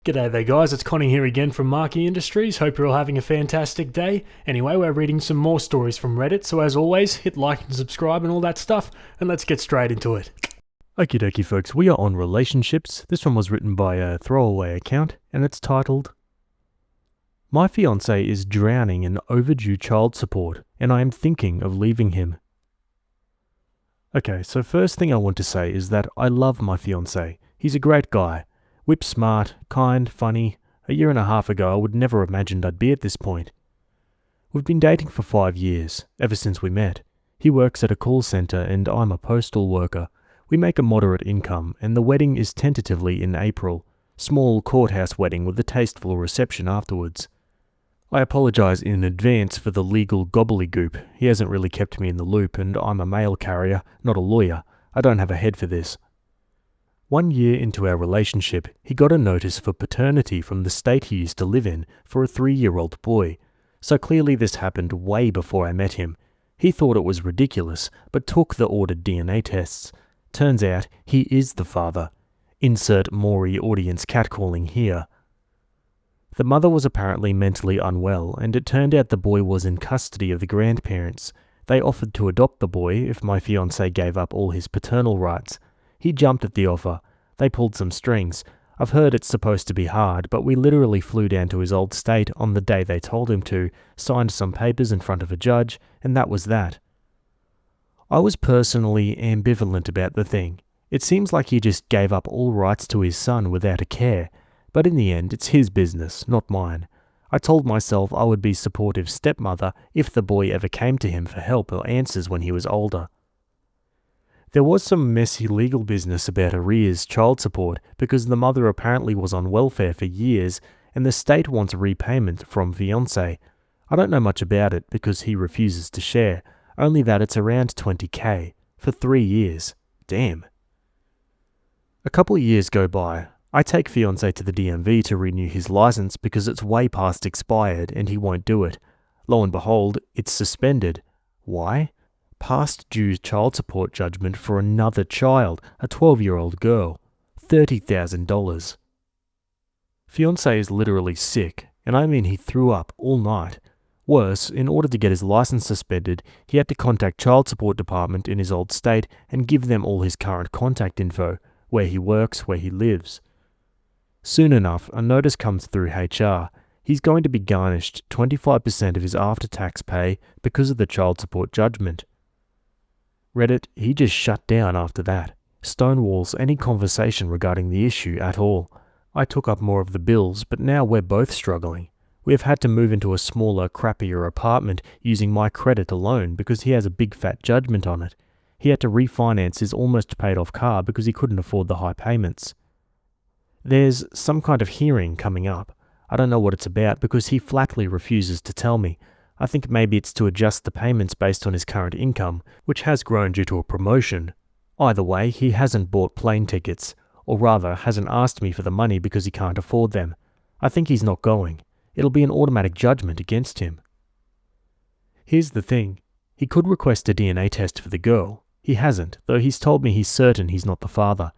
G'day there guys, it's Connie here again from Marquee Industries. Hope you're all having a fantastic day. Anyway, we're reading some more stories from Reddit, so as always, hit like and subscribe and all that stuff, and let's get straight into it. Okie dokie folks, we are on relationships. This one was written by a throwaway account, and it's titled, My fiance is drowning in overdue child support, and I am thinking of leaving him. Okay, so first thing I want to say is that I love my fiance. He's a great guy. Whip smart, kind, funny. A year and a half ago I would never have imagined I'd be at this point. We've been dating for 5 years, ever since we met. He works at a call centre and I'm a postal worker. We make a moderate income and the wedding is tentatively in April. Small courthouse wedding with a tasteful reception afterwards. I apologise in advance for the legal gobbledygook. He hasn't really kept me in the loop and I'm a mail carrier, not a lawyer. I don't have a head for this. 1 year into our relationship, he got a notice for paternity from the state he used to live in for a 3-year-old boy. So clearly this happened way before I met him. He thought it was ridiculous, but took the ordered DNA tests. Turns out he is the father. Insert Maury audience catcalling here. The mother was apparently mentally unwell, and it turned out the boy was in custody of the grandparents. They offered to adopt the boy if my fiancé gave up all his paternal rights. He jumped at the offer. They pulled some strings. I've heard it's supposed to be hard, but we literally flew down to his old state on the day they told him to, signed some papers in front of a judge, and that was that. I was personally ambivalent about the thing. It seems like he just gave up all rights to his son without a care, but in the end it's his business, not mine. I told myself I would be supportive stepmother if the boy ever came to him for help or answers when he was older. There was some messy legal business about arrears child support because the mother apparently was on welfare for years and the state wants repayment from fiancé. I don't know much about it because he refuses to share, only that it's around $20,000 for 3 years. Damn. A couple of years go by. I take fiancé to the DMV to renew his license because it's way past expired and he won't do it. Lo and behold, it's suspended. Why? Past due child support judgment for another child, a 12-year-old girl. $30,000. Fiancé is literally sick, and I mean he threw up all night. Worse, in order to get his license suspended, he had to contact child support department in his old state and give them all his current contact info, where he works, where he lives. Soon enough, a notice comes through HR. He's going to be garnished 25% of his after-tax pay because of the child support judgment. Reddit, he just shut down after that. Stonewalls any conversation regarding the issue at all. I took up more of the bills, but now we're both struggling. We have had to move into a smaller, crappier apartment using my credit alone because he has a big fat judgment on it. He had to refinance his almost paid off car because he couldn't afford the high payments. There's some kind of hearing coming up. I don't know what it's about because he flatly refuses to tell me. I think maybe it's to adjust the payments based on his current income, which has grown due to a promotion. Either way, he hasn't bought plane tickets, or rather hasn't asked me for the money because he can't afford them. I think he's not going. It'll be an automatic judgment against him. Here's the thing. He could request a DNA test for the girl. He hasn't, though he's told me he's certain he's not the father.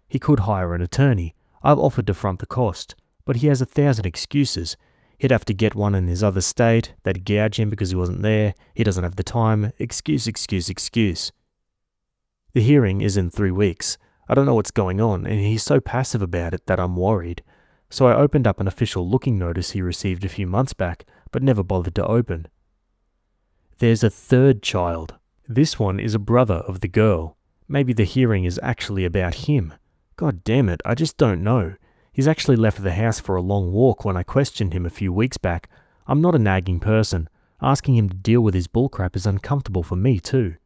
He could hire an attorney. I've offered to front the cost, but he has 1,000 excuses. He'd have to get one in his other state, they'd gouge him because he wasn't there, he doesn't have the time, excuse. The hearing is in 3 weeks. I don't know what's going on, and he's so passive about it that I'm worried. So I opened up an official looking notice he received a few months back, but never bothered to open. There's a 3rd child. This one is a brother of the girl. Maybe the hearing is actually about him. God damn it, I just don't know. He's actually left the house for a long walk when I questioned him a few weeks back. I'm not a nagging person. Asking him to deal with his bullcrap is uncomfortable for me too.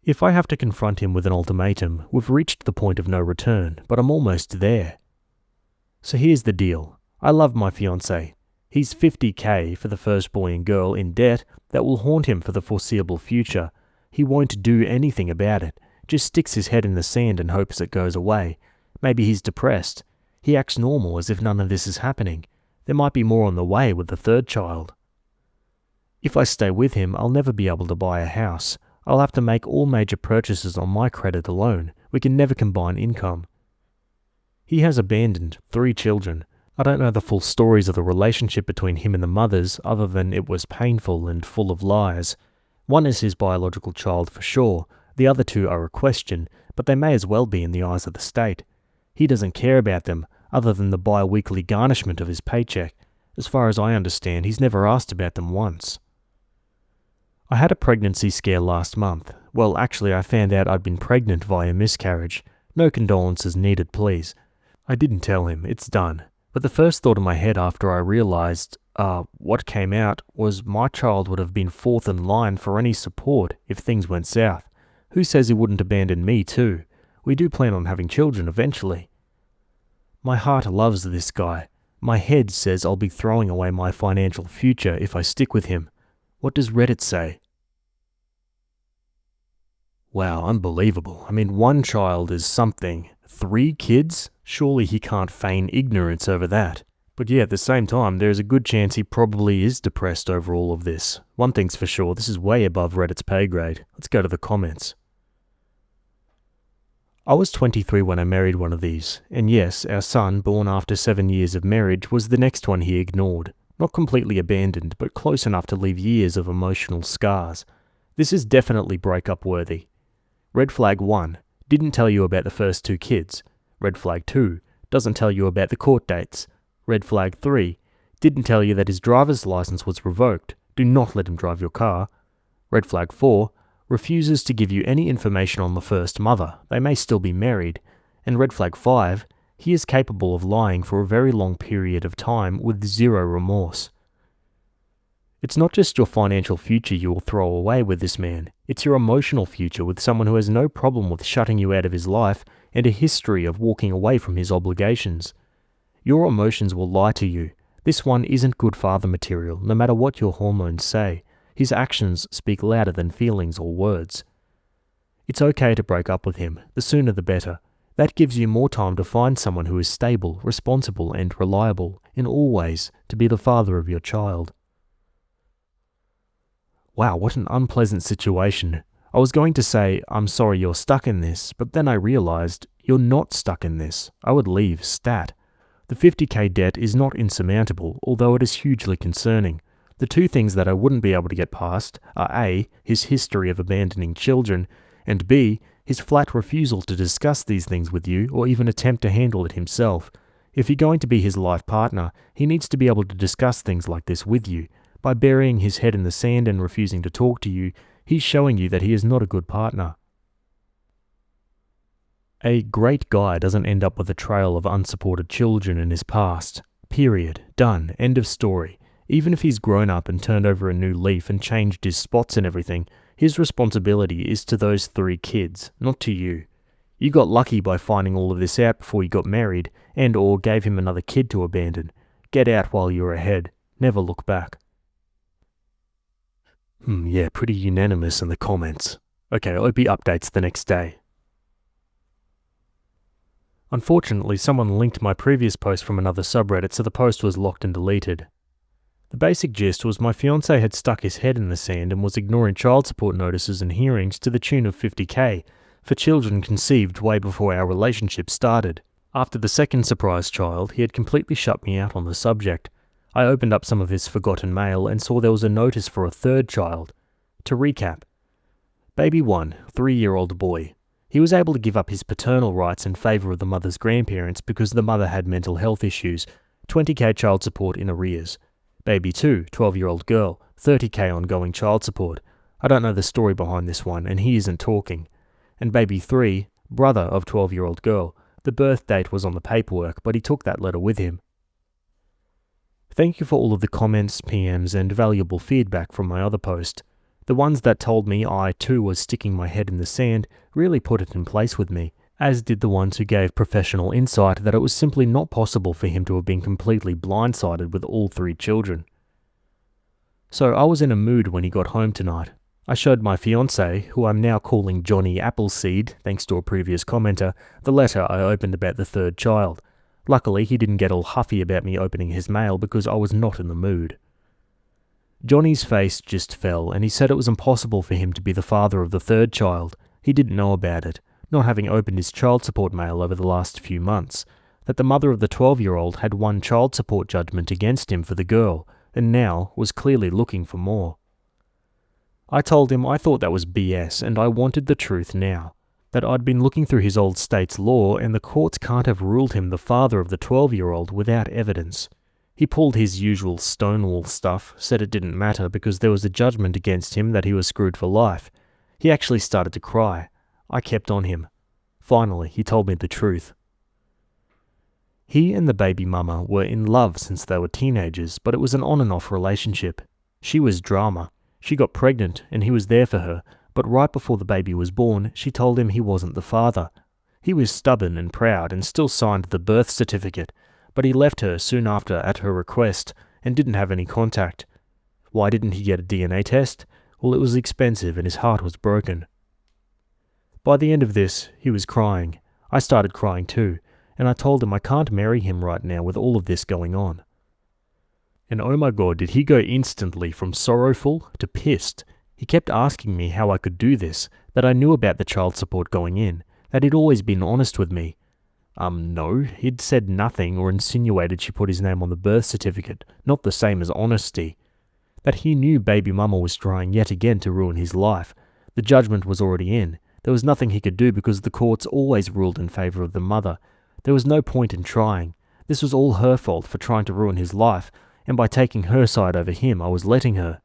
If I have to confront him with an ultimatum, we've reached the point of no return, but I'm almost there. So here's the deal. I love my fiancé. He's $50,000 for the first boy and girl in debt that will haunt him for the foreseeable future. He won't do anything about it, just sticks his head in the sand and hopes it goes away. Maybe he's depressed. He acts normal as if none of this is happening. There might be more on the way with the 3rd child. If I stay with him, I'll never be able to buy a house. I'll have to make all major purchases on my credit alone. We can never combine income. He has abandoned 3 children. I don't know the full stories of the relationship between him and the mothers, other than it was painful and full of lies. One is his biological child for sure, the other 2 are a question, but they may as well be in the eyes of the state. He doesn't care about them, other than the bi-weekly garnishment of his paycheck. As far as I understand, he's never asked about them once. I had a pregnancy scare last month. Well, actually, I found out I'd been pregnant via miscarriage. No condolences needed, please. I didn't tell him, it's done. But the first thought in my head after I realised, what came out was my child would have been 4th in line for any support if things went south. Who says he wouldn't abandon me too? We do plan on having children eventually. My heart loves this guy. My head says I'll be throwing away my financial future if I stick with him. What does Reddit say? Wow, unbelievable. I mean, 1 child is something. 3 kids? Surely he can't feign ignorance over that. But yeah, at the same time, there's a good chance he probably is depressed over all of this. One thing's for sure, this is way above Reddit's pay grade. Let's go to the comments. I was 23 when I married one of these, and yes, our son, born after 7 years of marriage, was the next one he ignored. Not completely abandoned, but close enough to leave years of emotional scars. This is definitely breakup worthy. Red flag 1, didn't tell you about the first 2 kids. Red flag 2, doesn't tell you about the court dates. Red flag 3, didn't tell you that his driver's license was revoked. Do not let him drive your car. Red flag 4, refuses to give you any information on the first mother. They may still be married. And red flag 5, he is capable of lying for a very long period of time with 0 remorse. It's not just your financial future you will throw away with this man, it's your emotional future with someone who has no problem with shutting you out of his life and a history of walking away from his obligations. Your emotions will lie to you. This one isn't good father material, no matter what your hormones say. His actions speak louder than feelings or words. It's okay to break up with him, the sooner the better. That gives you more time to find someone who is stable, responsible, and reliable, in all ways, to be the father of your child. Wow, what an unpleasant situation. I was going to say, I'm sorry you're stuck in this, but then I realized, you're not stuck in this. I would leave stat. The 50k debt is not insurmountable, although it is hugely concerning. The 2 things that I wouldn't be able to get past are A, his history of abandoning children, and B, his flat refusal to discuss these things with you or even attempt to handle it himself. If you're going to be his life partner, he needs to be able to discuss things like this with you. By burying his head in the sand and refusing to talk to you, he's showing you that he is not a good partner. A great guy doesn't end up with a trail of unsupported children in his past. Period. Done. End of story. Even if he's grown up and turned over a new leaf and changed his spots and everything, his responsibility is to those 3 kids, not to you. You got lucky by finding all of this out before you got married and or gave him another kid to abandon. Get out while you're ahead. Never look back. Yeah, pretty unanimous in the comments. Okay, Opie updates the next day. Unfortunately, someone linked my previous post from another subreddit, so the post was locked and deleted. The basic gist was my fiance had stuck his head in the sand and was ignoring child support notices and hearings to the tune of 50k for children conceived way before our relationship started. After the second surprise child, he had completely shut me out on the subject. I opened up some of his forgotten mail and saw there was a notice for a 3rd child. To recap, Baby 1, 3-year-old boy. He was able to give up his paternal rights in favour of the mother's grandparents because the mother had mental health issues, 20k child support in arrears. Baby 2, 12-year-old girl, 30k ongoing child support. I don't know the story behind this one, and he isn't talking. And Baby 3, brother of 12-year-old girl. The birth date was on the paperwork, but he took that letter with him. Thank you for all of the comments, PMs, and valuable feedback from my other post. The ones that told me I too was sticking my head in the sand really put it in place with me, as did the ones who gave professional insight that it was simply not possible for him to have been completely blindsided with all 3 children. So I was in a mood when he got home tonight. I showed my fiance, who I'm now calling Johnny Appleseed, thanks to a previous commenter, the letter I opened about the 3rd child. Luckily, he didn't get all huffy about me opening his mail because I was not in the mood. Johnny's face just fell, and he said it was impossible for him to be the father of the 3rd child. He didn't know about it, not having opened his child support mail over the last few months. that the mother of the 12-year-old had won child support judgment against him for the girl and now was clearly looking for more. I told him I thought that was BS and I wanted the truth now, that I'd been looking through his old state's law and the courts can't have ruled him the father of the 12-year-old without evidence. He pulled his usual Stonewall stuff, said it didn't matter because there was a judgment against him that he was screwed for life. He actually started to cry. I kept on him. Finally, he told me the truth. He and the baby mama were in love since they were teenagers, but it was an on and off relationship. She was drama. She got pregnant and he was there for her, but right before the baby was born, she told him he wasn't the father. He was stubborn and proud and still signed the birth certificate, but he left her soon after at her request and didn't have any contact. Why didn't he get a DNA test? Well, it was expensive and his heart was broken. By the end of this, he was crying. I started crying too, and I told him I can't marry him right now with all of this going on. And oh my god, did he go instantly from sorrowful to pissed. He kept asking me how I could do this, that I knew about the child support going in, that he'd always been honest with me. No, he'd said nothing or insinuated she put his name on the birth certificate, not the same as honesty. That he knew baby mama was trying yet again to ruin his life. The judgment was already in. There was nothing he could do because the courts always ruled in favour of the mother. There was no point in trying. This was all her fault for trying to ruin his life, and by taking her side over him, I was letting her.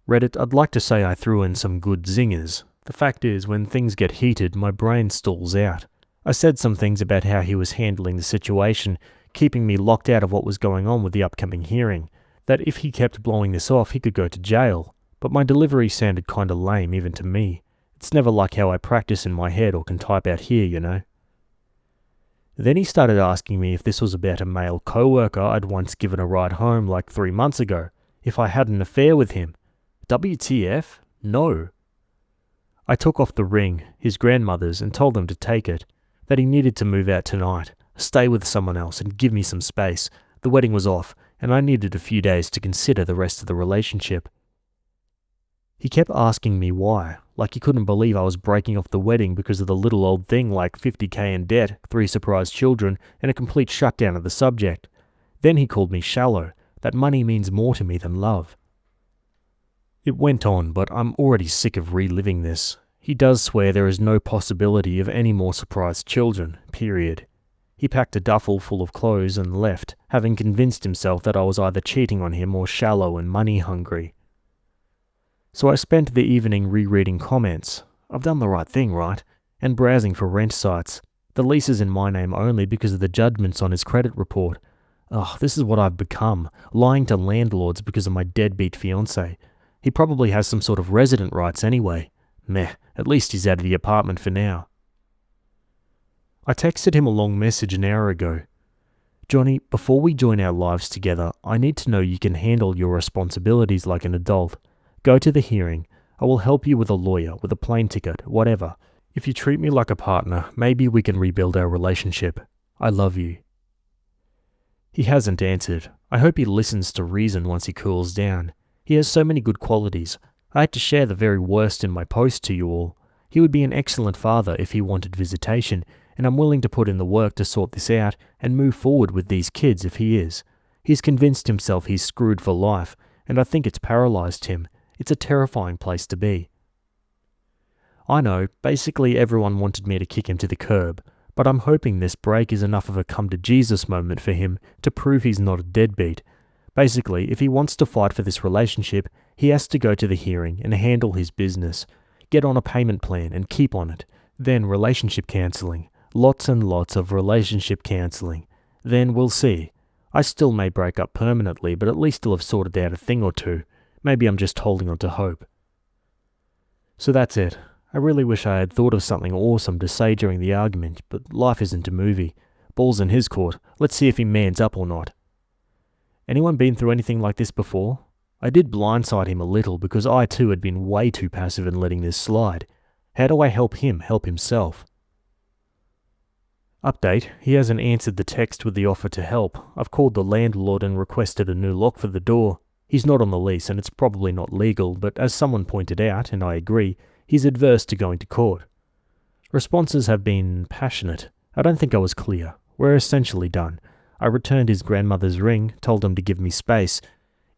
Reddit, I'd like to say I threw in some good zingers. The fact is, when things get heated, my brain stalls out. I said some things about how he was handling the situation, keeping me locked out of what was going on with the upcoming hearing, that if he kept blowing this off, he could go to jail. But my delivery sounded kinda lame even to me. It's never like how I practice in my head or can type out here, you know. Then he started asking me if this was about a male co-worker I'd once given a ride home like 3 months ago, if I had an affair with him. WTF? No. I took off the ring, his grandmother's, and told him to take it, that he needed to move out tonight, stay with someone else and give me some space. The wedding was off, and I needed a few days to consider the rest of the relationship. He kept asking me why, like he couldn't believe I was breaking off the wedding because of the little old thing like $50,000 in debt, 3 surprise children, and a complete shutdown of the subject. Then he called me shallow, that money means more to me than love. It went on, but I'm already sick of reliving this. He does swear there is no possibility of any more surprised children, period. He packed a duffel full of clothes and left, having convinced himself that I was either cheating on him or shallow and money hungry. So I spent the evening rereading comments. I've done the right thing, right? And browsing for rent sites. The lease is in my name only because of the judgments on his credit report. Ugh, this is what I've become, lying to landlords because of my deadbeat fiance. He probably has some sort of resident rights anyway. Meh, at least he's out of the apartment for now. I texted him a long message an hour ago. Johnny, before we join our lives together, I need to know you can handle your responsibilities like an adult. Go to the hearing. I will help you with a lawyer, with a plane ticket, whatever. If you treat me like a partner, maybe we can rebuild our relationship. I love you. He hasn't answered. I hope he listens to reason once he cools down. He has so many good qualities. I had to share the very worst in my post to you all. He would be an excellent father if he wanted visitation, and I'm willing to put in the work to sort this out and move forward with these kids if he is. He's convinced himself he's screwed for life, and I think it's paralyzed him. It's a terrifying place to be. I know, basically everyone wanted me to kick him to the curb, but I'm hoping this break is enough of a come-to-Jesus moment for him to prove he's not a deadbeat. Basically, if he wants to fight for this relationship, he has to go to the hearing and handle his business. Get on a payment plan and keep on it. Then relationship counselling. Lots and lots of relationship counselling. Then we'll see. I still may break up permanently, but at least I'll have sorted out a thing or two. Maybe I'm just holding on to hope. So that's it. I really wish I had thought of something awesome to say during the argument, but life isn't a movie. Ball's in his court. Let's see if he mans up or not. Anyone been through anything like this before? I did blindside him a little because I too had been way too passive in letting this slide. How do I help him help himself? Update, he hasn't answered the text with the offer to help. I've called the landlord and requested a new lock for the door. He's not on the lease and it's probably not legal, but as someone pointed out, and I agree, he's adverse to going to court. Responses have been passionate. I don't think I was clear. We're essentially done. I returned his grandmother's ring, told him to give me space.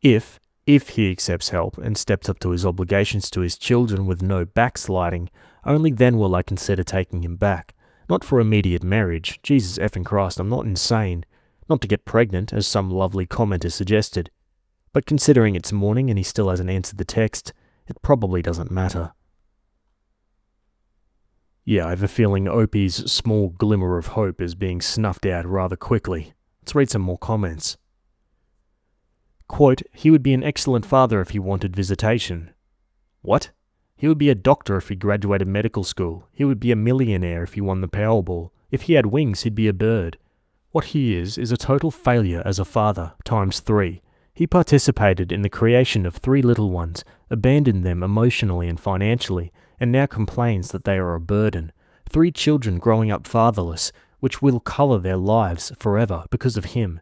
If he accepts help and steps up to his obligations to his children with no backsliding, only then will I consider taking him back. Not for immediate marriage. Jesus effing Christ, I'm not insane. Not to get pregnant, as some lovely commenter suggested. But considering it's morning and he still hasn't answered the text, it probably doesn't matter. Yeah, I have a feeling Opie's small glimmer of hope is being snuffed out rather quickly. Let's read some more comments. Quote, he would be an excellent father if he wanted visitation. What? He would be a doctor if he graduated medical school. He would be a millionaire if he won the Powerball. If he had wings, he'd be a bird. What he is a total failure as a father, times 3. He participated in the creation of 3 little ones, abandoned them emotionally and financially, and now complains that they are a burden. 3 children growing up fatherless, which will colour their lives forever because of him.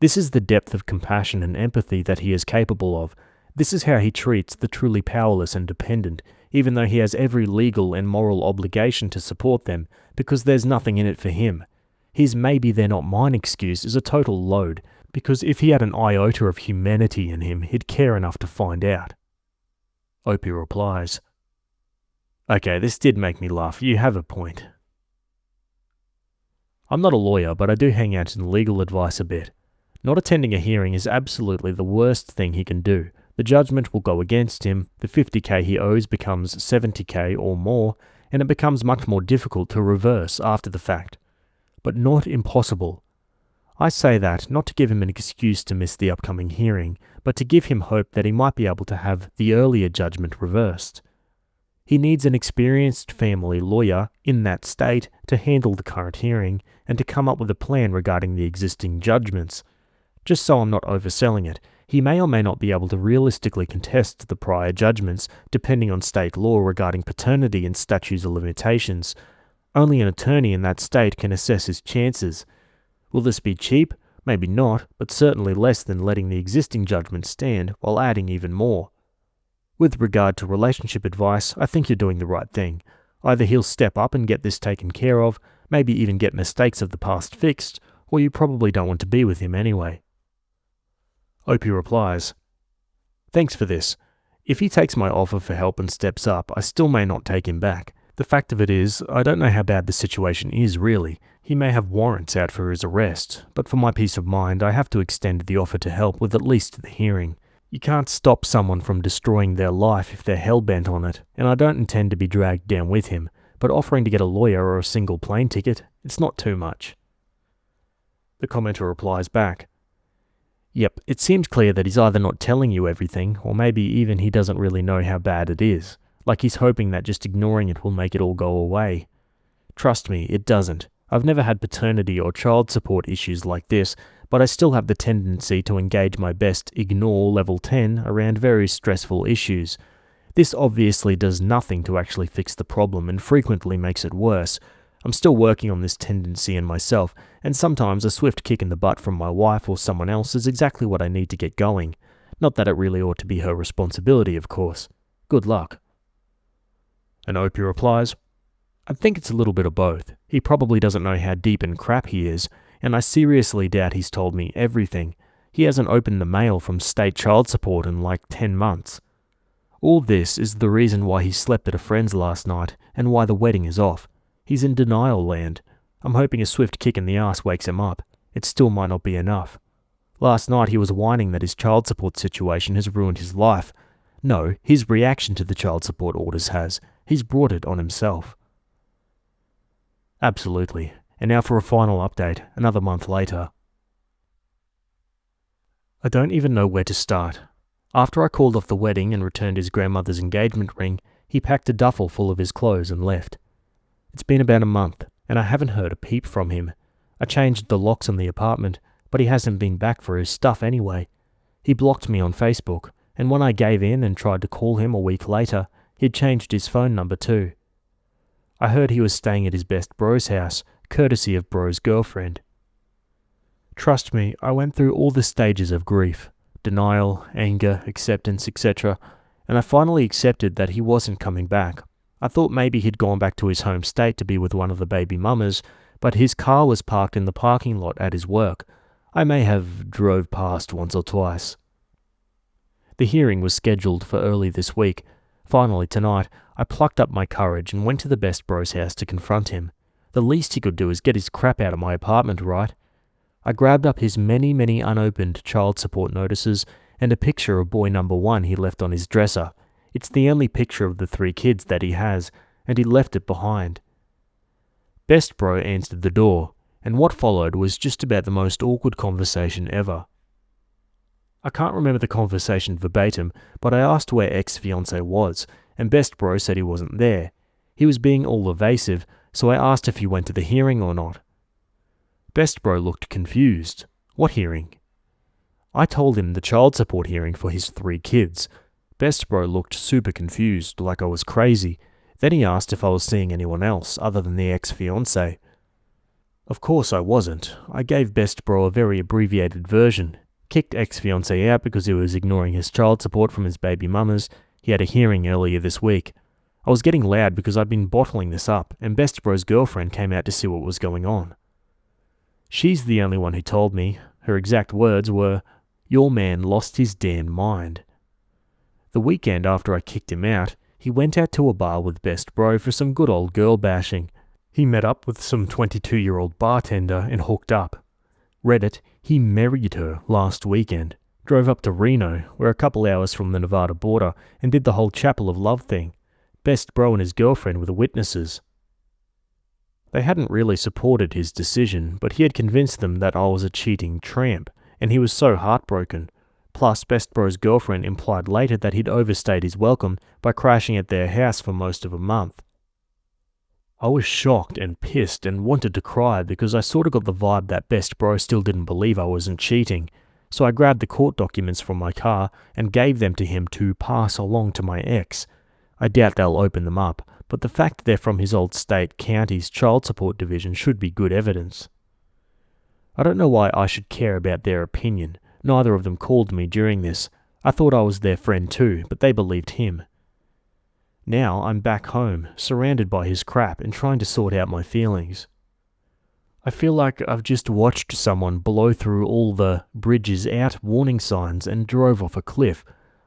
This is the depth of compassion and empathy that he is capable of. This is how he treats the truly powerless and dependent, even though he has every legal and moral obligation to support them, because there's nothing in it for him. His maybe they're not mine excuse is a total load, because if he had an iota of humanity in him, he'd care enough to find out. Opie replies, okay, this did make me laugh. You have a point. I'm not a lawyer, but I do hang out in legal advice a bit. Not attending a hearing is absolutely the worst thing he can do. The judgment will go against him, the $50,000 he owes becomes $70,000 or more, and it becomes much more difficult to reverse after the fact. But not impossible. I say that not to give him an excuse to miss the upcoming hearing, but to give him hope that he might be able to have the earlier judgment reversed. He needs an experienced family lawyer in that state to handle the current hearing and to come up with a plan regarding the existing judgments. Just so I'm not overselling it, he may or may not be able to realistically contest the prior judgments depending on state law regarding paternity and statutes of limitations. Only an attorney in that state can assess his chances. Will this be cheap? Maybe not, but certainly less than letting the existing judgment stand while adding even more. With regard to relationship advice, I think you're doing the right thing. Either he'll step up and get this taken care of, maybe even get mistakes of the past fixed, or you probably don't want to be with him anyway. Opie replies, thanks for this. If he takes my offer for help and steps up, I still may not take him back. The fact of it is, I don't know how bad the situation is really. He may have warrants out for his arrest, but for my peace of mind, I have to extend the offer to help with at least the hearing. You can't stop someone from destroying their life if they're hell-bent on it, and I don't intend to be dragged down with him, but offering to get a lawyer or a single plane ticket, it's not too much. The commenter replies back, yep, it seems clear that he's either not telling you everything, or maybe even he doesn't really know how bad it is, like he's hoping that just ignoring it will make it all go away. Trust me, it doesn't. I've never had paternity or child support issues like this, but I still have the tendency to engage my best ignore level 10 around very stressful issues. This obviously does nothing to actually fix the problem and frequently makes it worse. I'm still working on this tendency in myself, and sometimes a swift kick in the butt from my wife or someone else is exactly what I need to get going. Not that it really ought to be her responsibility, of course. Good luck. And Opie replies, I think it's a little bit of both. He probably doesn't know how deep in crap he is, and I seriously doubt he's told me everything. He hasn't opened the mail from state child support in like 10 months. All this is the reason why he slept at a friend's last night, and why the wedding is off. He's in denial land. I'm hoping a swift kick in the ass wakes him up. It still might not be enough. Last night he was whining that his child support situation has ruined his life. No, his reaction to the child support orders has. He's brought it on himself. Absolutely. And now for a final update, another month later. I don't even know where to start. After I called off the wedding and returned his grandmother's engagement ring, he packed a duffel full of his clothes and left. It's been about a month, and I haven't heard a peep from him. I changed the locks on the apartment, but he hasn't been back for his stuff anyway. He blocked me on Facebook, and when I gave in and tried to call him a week later, he'd changed his phone number too. I heard he was staying at his best bro's house, courtesy of bro's girlfriend. Trust me, I went through all the stages of grief, denial, anger, acceptance, etc., and I finally accepted that he wasn't coming back. I thought maybe he'd gone back to his home state to be with one of the baby mamas, but his car was parked in the parking lot at his work. I may have drove past once or twice. The hearing was scheduled for early this week. Finally, tonight, I plucked up my courage and went to the best bro's house to confront him. The least he could do is get his crap out of my apartment, right? I grabbed up his many unopened child support notices and a picture of boy number 1 he left on his dresser. It's the only picture of the 3 kids that he has, and he left it behind. Best bro answered the door, and what followed was just about the most awkward conversation ever. I can't remember the conversation verbatim, but I asked where ex-fiance was, and best bro said he wasn't there. He was being all evasive, so I asked if he went to the hearing or not. Best bro looked confused. What hearing? I told him the child support hearing for his 3 kids. Best bro looked super confused, like I was crazy. Then he asked if I was seeing anyone else other than the ex-fiance. Of course I wasn't. I gave best bro a very abbreviated version. Kicked ex-fiance out because he was ignoring his child support from his baby mamas. He had a hearing earlier this week. I was getting loud because I'd been bottling this up, and best bro's girlfriend came out to see what was going on. She's the only one who told me. Her exact words were, "Your man lost his damn mind." The weekend after I kicked him out, he went out to a bar with best bro for some good old girl bashing. He met up with some 22-year-old bartender and hooked up. Read it, he married her last weekend. Drove up to Reno, we're a couple hours from the Nevada border, and did the whole Chapel of Love thing. Best bro and his girlfriend were the witnesses. They hadn't really supported his decision, but he had convinced them that I was a cheating tramp, and he was so heartbroken. Plus, best bro's girlfriend implied later that he'd overstayed his welcome by crashing at their house for most of a month. I was shocked and pissed and wanted to cry because I sort of got the vibe that best bro still didn't believe I wasn't cheating, so I grabbed the court documents from my car and gave them to him to pass along to my ex. I doubt they'll open them up, but the fact they're from his old state county's child support division should be good evidence. I don't know why I should care about their opinion. Neither of them called me during this. I thought I was their friend too, but they believed him. Now I'm back home, surrounded by his crap and trying to sort out my feelings. I feel like I've just watched someone blow through all the bridges out warning signs and drove off a cliff.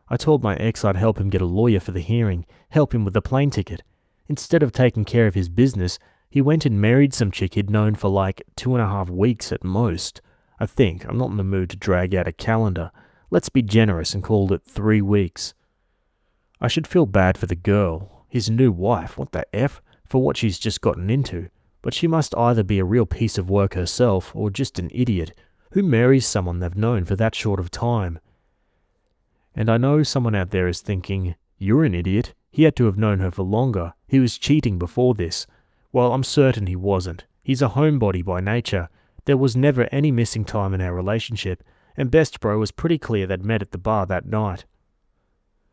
I told my ex I'd help him get a lawyer for the hearing, help him with the plane ticket. Instead of taking care of his business, he went and married some chick he'd known for like 2.5 weeks at most. I think I'm not in the mood to drag out a calendar. Let's be generous and call it 3 weeks. I should feel bad for the girl, his new wife, what the F, for what she's just gotten into. But she must either be a real piece of work herself or just an idiot. Who marries someone they've known for that short of time? And I know someone out there is thinking, you're an idiot. He had to have known her for longer. He was cheating before this. Well, I'm certain he wasn't. He's a homebody by nature. There was never any missing time in our relationship, and best bro was pretty clear they'd met at the bar that night.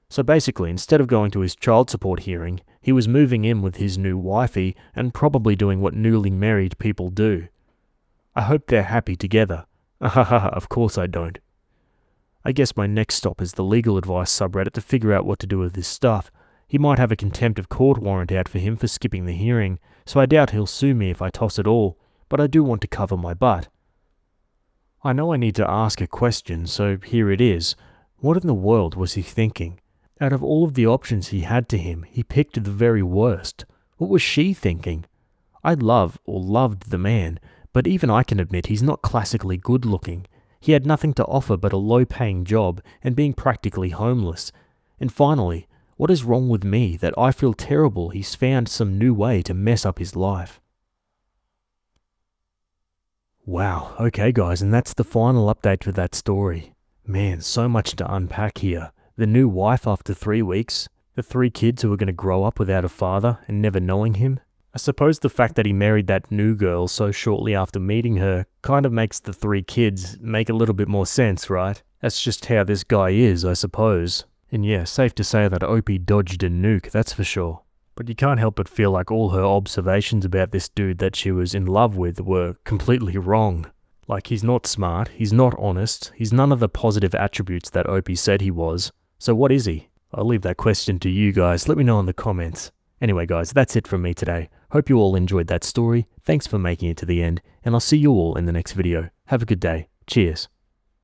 So basically, instead of going to his child support hearing, he was moving in with his new wifey and probably doing what newly married people do. I hope they're happy together. Ahaha, of course I don't. I guess my next stop is the legal advice subreddit to figure out what to do with this stuff. He might have a contempt of court warrant out for him for skipping the hearing, so I doubt he'll sue me if I toss it all, but I do want to cover my butt. I know I need to ask a question, so here it is. What in the world was he thinking? Out of all of the options he had to him, he picked the very worst. What was she thinking? I loved the man, but even I can admit he's not classically good looking. He had nothing to offer but a low-paying job and being practically homeless. And finally, what is wrong with me that I feel terrible he's found some new way to mess up his life? Wow, okay guys, and that's the final update for that story. Man, so much to unpack here. The new wife after 3 weeks, the 3 kids who are going to grow up without a father and never knowing him. I suppose the fact that he married that new girl so shortly after meeting her kind of makes the 3 kids make a little bit more sense, right? That's just how this guy is, I suppose. And yeah, safe to say that Opie dodged a nuke, that's for sure. But you can't help but feel like all her observations about this dude that she was in love with were completely wrong. Like, he's not smart, he's not honest, he's none of the positive attributes that Opie said he was. So what is he? I'll leave that question to you guys. Let me know in the comments. Anyway guys, that's it from me today. Hope Hope you all enjoyed that story. Thanks for making it to the end, and I'll see you all in the next video. Have a good day. Cheers.